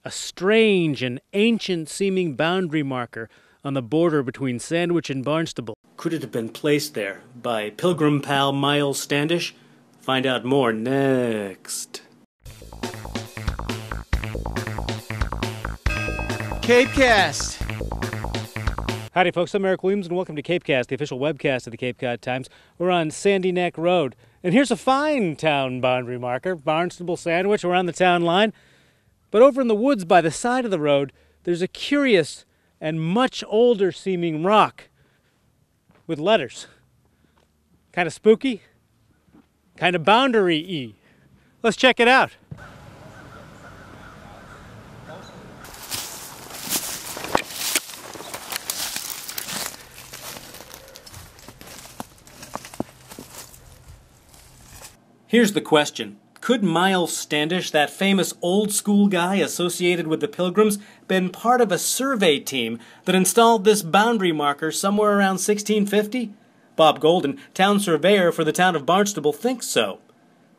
a strange and ancient-seeming boundary marker on the border between Sandwich and Barnstable. Could it have been placed there by Pilgrim pal Myles Standish? Find out more next. CapeCast! Howdy folks, I'm Eric Williams and welcome to CapeCast, the official webcast of the Cape Cod Times. We're on Sandy Neck Road, and here's a fine town boundary marker, Barnstable Sandwich. We're on the town line. But over in the woods by the side of the road, there's a curious and much older seeming rock with letters. Kind of spooky, kind of boundary-y. Let's check it out. Here's the question. Could Myles Standish, that famous old-school guy associated with the Pilgrims, been part of a survey team that installed this boundary marker somewhere around 1650? Bob Golden, town surveyor for the town of Barnstable, thinks so.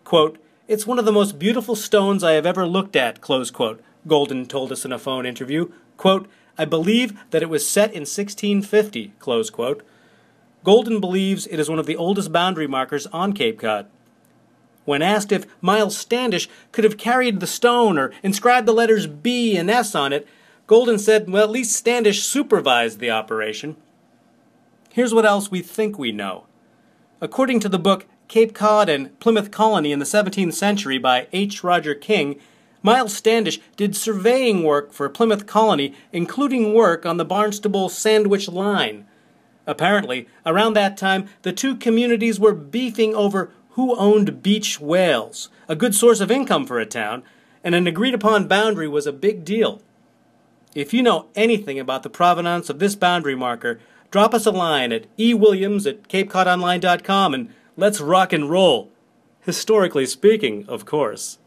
Quote, "It's one of the most beautiful stones I have ever looked at," close quote, Golden told us in a phone interview. Quote, "I believe that it was set in 1650, close quote. Golden believes it is one of the oldest boundary markers on Cape Cod. When asked if Myles Standish could have carried the stone or inscribed the letters B and S on it, Golden said, well, at least Standish supervised the operation. Here's what else we think we know. According to the book Cape Cod and Plymouth Colony in the 17th Century by H. Roger King, Myles Standish did surveying work for Plymouth Colony, including work on the Barnstable-Sandwich line. Apparently, around that time, the two communities were beefing over who owned beach whales, a good source of income for a town, and an agreed-upon boundary was a big deal. If you know anything about the provenance of this boundary marker, drop us a line at ewilliams@capecodonline.com and let's rock and roll. Historically speaking, of course.